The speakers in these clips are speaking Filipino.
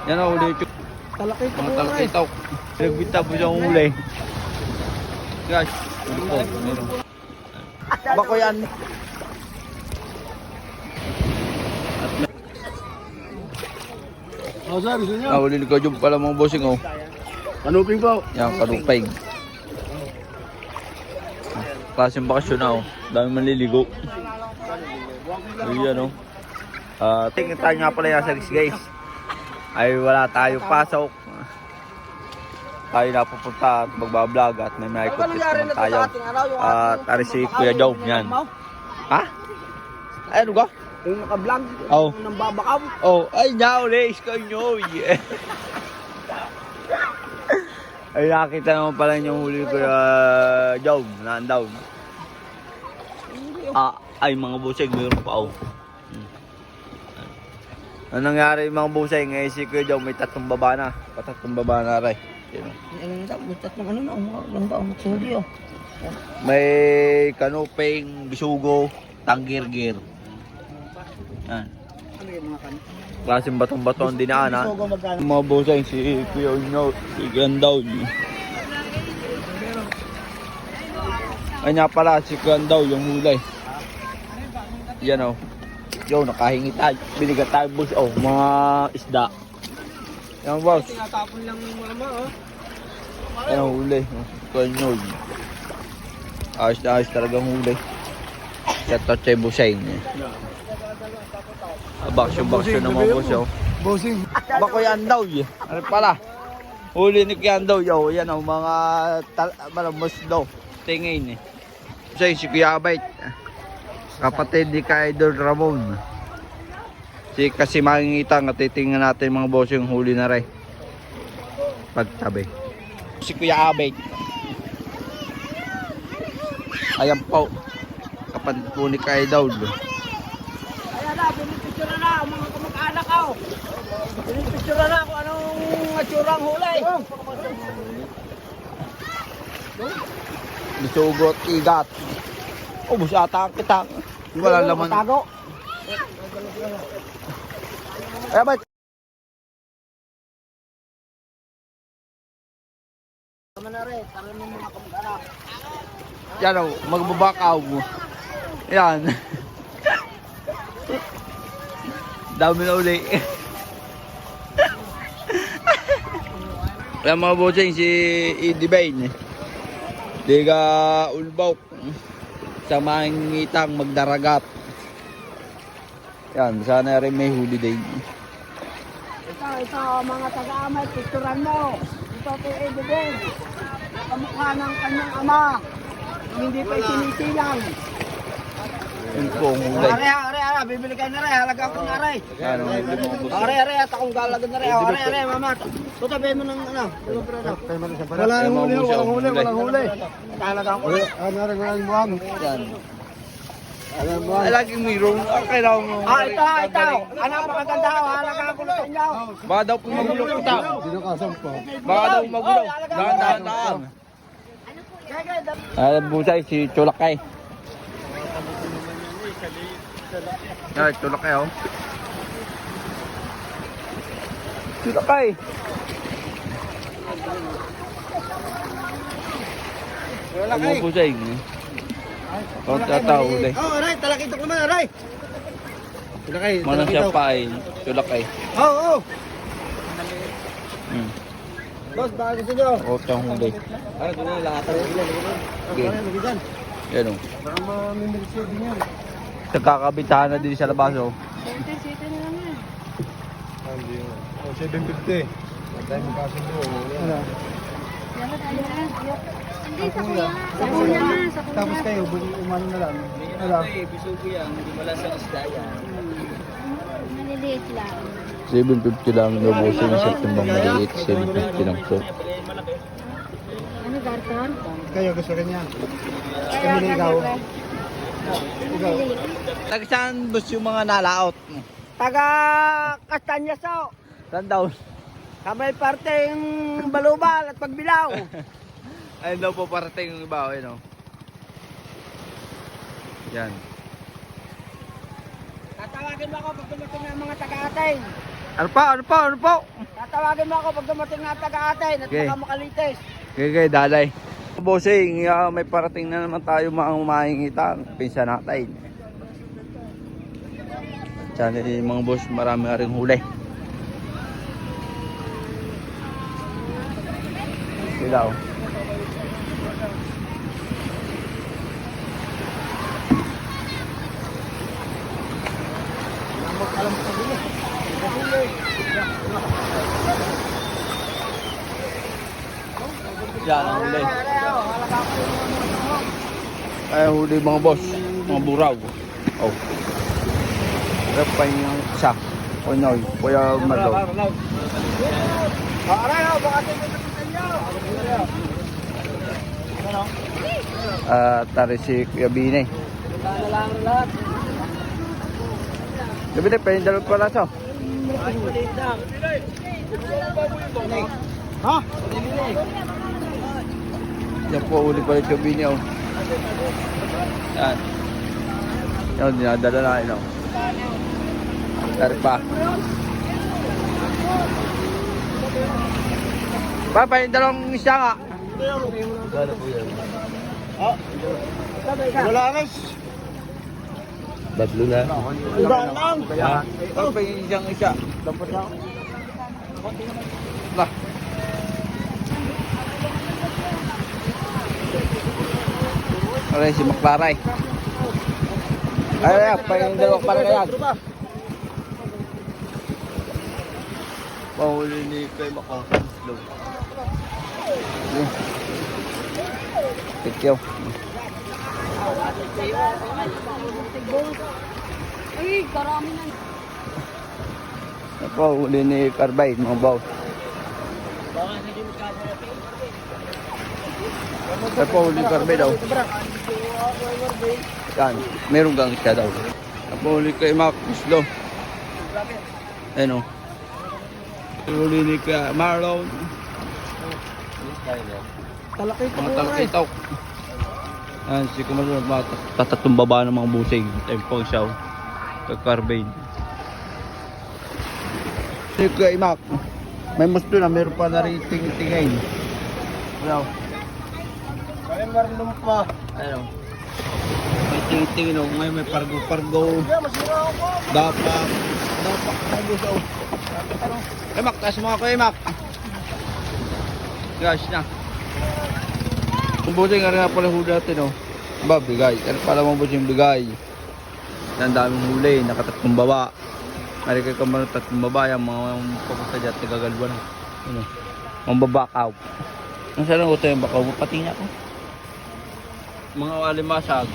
Yan o, huli. Talakita Mga ko talakitaw. Nagbita po siyang huli. Guys, huli po. Meron. Bako yan. Oh, sir, gusto niyo? Huli ni Kajum pala mga bossing o. Kanuping po. Yan, kanupay. Klaseng bakasyon na o. Dami manliligo. Ayan o. Tingin tayo nga pala yung salis guys. Ay wala tayo pasok. Tayo napupunta at magbablog at may content naman tayo. At ari si Kuya Joe. Yan. Ha? Ay ano ka? Yung naka-vlog, Oh. nang babakaw. Oh, ay naulis ko nyo. Yeah. Ay nakita naman pala yung huli ko Joe. Naandaw. Ay mga busay, mayroon pa oh. Ano nangyari mga busay? Ngayon si Kuya Joe may tatlong baba na. Patatlong baba na rin. Tatlong ano na, lang ba ang magsuli oh. May kanuping, bisugo, tanggirgir. Yan. Ano yung mga kan? Klaseng batong-bato ang dinaanan. Sogo magkano? Mga busay, si Kuya Unyo, si Grandaw. Ay nga pala, si Grandaw yung hulay. Yan o. Yo, nakahingi tayo. Binigat tayo boss. Oh, mga isda. Yan boss. Tinatapon lang yung mama oh. Yan ang huli. Kanyo. Ayos na ayos talagang huli. Shout out kay Busay. Baksyo-baksyo na mga boss. Oh. Bossing. Bakoy Andaw. Ano pala? Huli ni Andaw. Yo, yan o. Mga malamos daw. Tingin eh. Busay, si Kuya Abay. Kapatid ni Idol Ramon. Si kasi makingitang at titingnan natin mga boss yung huli na rin. Pagtabi. Si Kuya Abay. Ayan po. Kapatid po ni Idol. Ayan na, pinipicture na ang mga kamag-anak ko. Pinipicture na kung anong atsurang hulay. Bisugot, igat. Oh, bus ata kita. Wala laman. Tago. Ay, ba? Tama na rin, tara ng mga kamag-anak. Yan o, magbabakaw. Yan. Dami na uli. Yan mga bossing, si Eddie Bain. Diga Ulbaw. Sa mangitang magdaragat. Yan, sana rin may huli din. Ito, mga taga-amay, picturean mo. Ito kay Edwin. Kamukha ng kanyang ama. Hindi pa sinisilang. Yun po ang huli. Are, bibili kayo na rin. Halaga ko na rin. Ano, hindi mga bossing. Are, at akong galagan na rin. Are, mama. Tutabi mo ng ano. Wala Walang huli. Halaga ko. Walang buwang. Yan. Ay, laging mayroon. Kailangan mo. Ito. Anak, magaganda ako. Halaga ko na sa inyo. Baka daw po magulo kita. Dinakasampo. Baka daw magulo. Dahan. Busay si Chulakay. Ay, Chulakay oh. Chulakay. Ano Busay? Kontra tao ulit. Oh, aray, talakita ko naman, aray. Chulakay. Manang siya pa ay Chulakay. Oo. Hmm. Boss, baka gusto nyo. Otang huli. Ay, ito na, lahat ng ilan. Okay. Yan o. Baka mamimilisyo din yan. Nagkakabitahan na din sa labas oh. 750. Tayo magkasundo. Tapos kayo, umano na lang. Bisugo yan, hindi wala sa isda yan. Maliliit lang. 750 lang daw po sa timbang maliit. 750 lang po. Ano, Garton? Kayo gusto rin yan. Kami ikaw. Ikaw. Taga saan bus yung mga nalaot mo? Taga Castanyaso. Saan daw? Sa may parteng Balubal at Pagbilaw. Ayun daw po parating yung iba. Ayun o. Yan. Tatawagin mo ako pag dumating ng mga taga-ating. Ano pa? tawagin mo ako pag dumating na taga-atin at Okay. baka makalitis. Okay, dalay. Bossing, may parating na naman tayo mga mahingitang pinsa natin. Sana mga boss, marami na rin huli. Sila oh. Yan ang huli. Ay, huli mga boss. Mga buraw. Oh. Rep pa yung isa. O no, kuya Marlon. Aray, baka tinutupitan nyo. Tari si Kuya Bine. Sana lang lahat. Gabi na, pwede dalawang palaso. Ay, maliit lang. Ha? Yan po, huli pala si Kuya Bine. Oh. Yan. Yan, dinadala na yun. Oh. Tari pa. Papa, yung dalawang isda nga. Gano'n po yan. Wala guys. Tatlo na. Iba lang. Ano pa yung isang isa? Dapat lang. Nah. Aray, si Maklaray. Ay, pa yung dalawang para kaya. Pahuli ni Kay Makakaslo. Tikyo. Ay, karami na. Ito, huli ni Carbide, mga boss. Ito, huli ni Carbide daw. Yan, meron gang siya daw. Ito, huli kay Makakaslo. Ano? Huli ni kay Marlon. Talakay pa Mga talakitaw. Yan, si Kumalun, tatatong baba ng mga busing. Time po siya. Kay-Carbide. Si Kuya Imak, may musto na, meron pa na rin tingin-tingin. Ano? Kaya marunong pa. Ano? May tingin-tingin o, ngayon may pargo-pargo. Kaya masira ako. Dapak. Dapak na gusto. Imak, taas mo ako Imak. Guys na. Kung busing nga rin nga pala huli natin o. Ba, bigay. Ano pala mga busing bigay. Ang daming huli, nakatatlong baba. Ari kay kamano tatlong baba, yung mga papunta dyan, tagagalwa na. Ano? Mga babakaw. Ang sarang ko yung bakaw, pati na ako. Mga alimasag.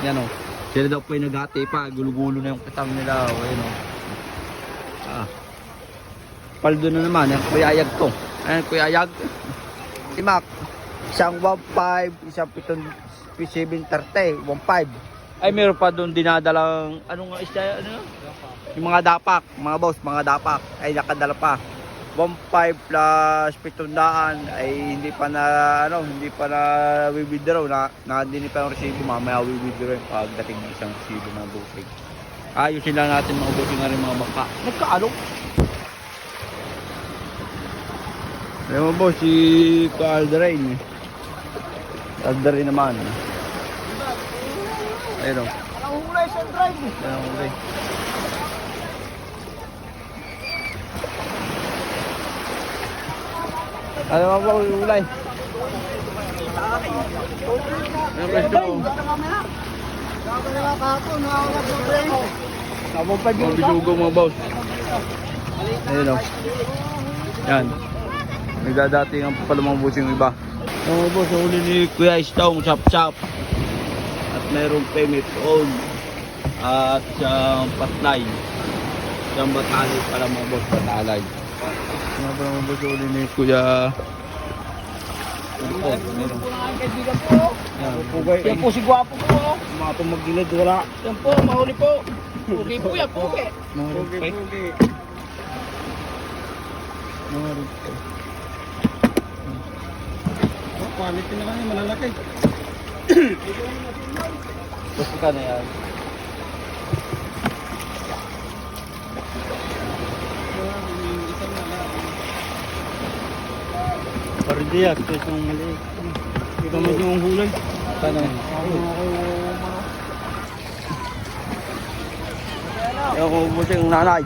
Yan o. Sila daw po yung nagati pa, gulo-gulo na yung katang nila. O, ayun o. Paldo na naman, yung Kuya Ayag to. Ayan, Kuya Ayag. Si Mac. Isang 1.5, isang 7.30, 1.5. Ay, meron pa doon dinadalang, ano nga isda, ano? Yung mga dapak, mga boss, mga dapak, ay nakadala pa. 1.5 plus 700 ay hindi pa na, ano, hindi pa na withdraw, hindi pa yung resibo, mamaya withdraw yung pagdating ng isang resibo ng busing. Ayusin lang natin mga busing nga rin mga baka. Nagkaano? Ayan mo boss, si Caldrain. Caldrain naman. Ayun o. Ang hulay sa drive. Ayun o. Ano mga ba ulay? Ano pwesto mo? Sabi nila kahapon, nakakawag yung brain. Mga bidugo mga boss. Ayun o. Yan. Nagdadating ang pala mga boss yung iba. Mga boss, huli ni Kuya Istong, chop-chop. At mayroong payment on. At siyang patlay. Siyang batalay pala mga boss, batalay. Mga pala mga boss, huli ni Kuya. Ano po? Meron. Kaibigan po. Yan po si Gwapo po. Mga pamagilid, wala. Yan po, mahuli po. Pugi po yan, pugi. Mga rupay. Mga rupay. Quality na kanya, malalaki. Gusto ka na yan. Hindi ah, ito yung maliit. Ito mo yung hulay. Ano? Yung ubos yung nanay.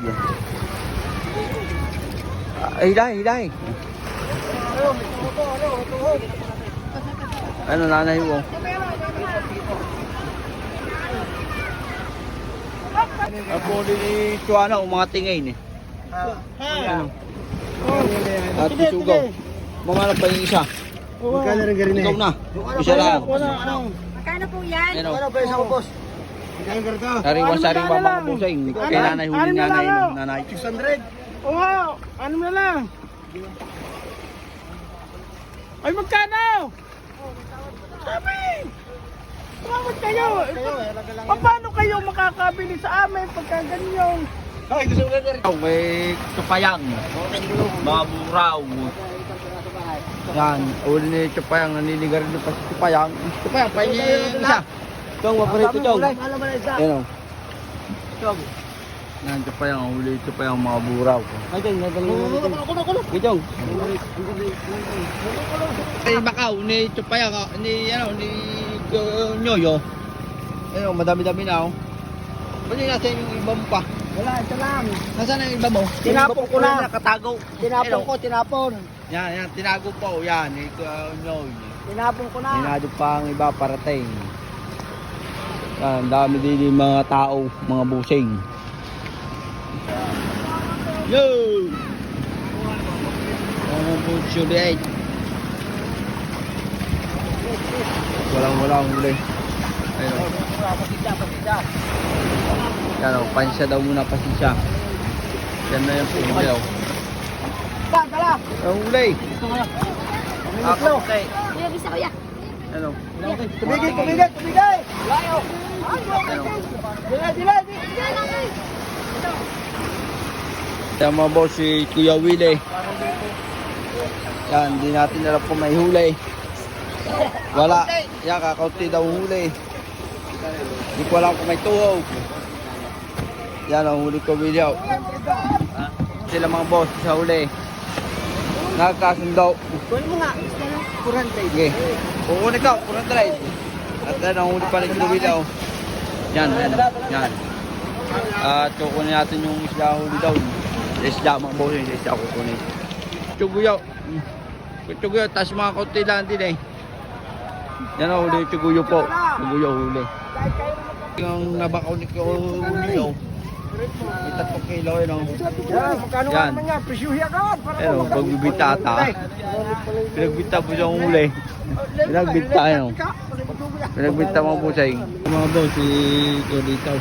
Hilay. Ano nanay mo? Ako din ni Chuana, mga tingay ni. Ano? At isugaw. Mamala pa yung isa. Magkano rin garin Ikaw na. Isa lang. Magkano po yan? Ano? pa isang ubos? Magkano garito? Sariwa-sariwa mga busay. Kay nanay, huling nanay. Nanay. 600. Oo, ano na lang? Ay, magkano? Sabi! Tumawad kayo! Paano kayo makakabili sa amin pagka ganyan? Ay, gusto ko na rin. May Chupayang. Mga buraw. Yan. Uli ni Chupayang. Naniligar rin pa si Chupayang. Chupayang, pahingi isa. Chong, maparito Chong. Yan o. Yan, Chupayang. Uli Chupayang mga buraw. Ay, Chong. Ay, Bakaw, ni Chupayang. Ni Nyoyo. Ayun, madami-dami na o. Pwede nasa yung iba mo pa. Wala, ito lang. Nasaan ang iba mo? Tinapon ko na. Nakatago. Tinapon ko, tinapon. Yan, tinago po. Yan, no. Tinapon ko na. Minado pa ang iba parating. Yan, dami din yung mga tao, mga busing. Yo! Ano po siya Walang huli. Ayun. Yan o, pansya daw muna pasensya. Yan na yung huli o. Tala. Ang huli. Ako, okay. Kuya, bisa kuya. Ano? Tumigay! Layo! Ano? Dilay! Yan mga boss, si Kuya Willie. Yan, hindi natin alam kung may huli. Wala. Yan, kakaunti daw huli. Hindi ko alam kung may tuhog. Yan ang huli ko, Willie. Sila mga boss sa huli. Nagkasundo. Kunin mo nga. Kurante. Sige. Kukunin ka, kurang trade. At yan ang huli pa rin si Willie. Yan. At kukunin natin yung isla huli daw. Isla mga boss, yung isla kukunin. Chuguyo. Tapos mga kaunti lang din eh. Yan ang huli, chuguyo po. Chuguyo huli. Yung nabakaw ni Kuya, may 3 kilo yun. Magkano Yan. naman yan? Presyuhi agad. Ayun, pagbibita ata. Pinagbita po siyang huli. Pinagbita yun. Pinagbita mga pusay. Mga boss, si Koditaw.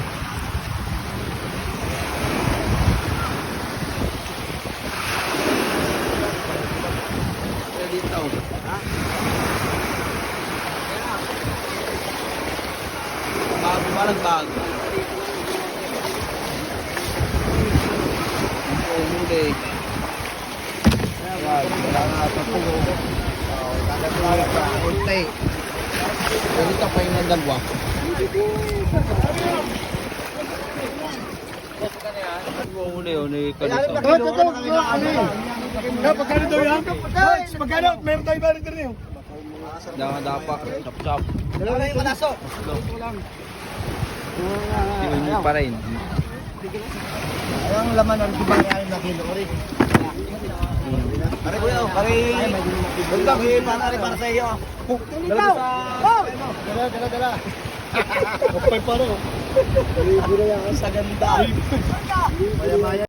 Koditaw. Bago, parang bago. Huli. Yan, wala nga sa pulo. Kunti. Ganito pa yung dalawa. Huli o ni Kalito. Pagkano daw yan? Pagkano? Meron tayo ba rin yun? Dapak, sap-sap. Dalawa na yung malaso. Hindi pa rin. Ang laman ng ibang yan na kilo ko rin. Pare kuya, pare. Bunda ko yung para sa iyo. Dala. Dala. Kapay pa rin. Libre yan sa ganda. Maya-maya.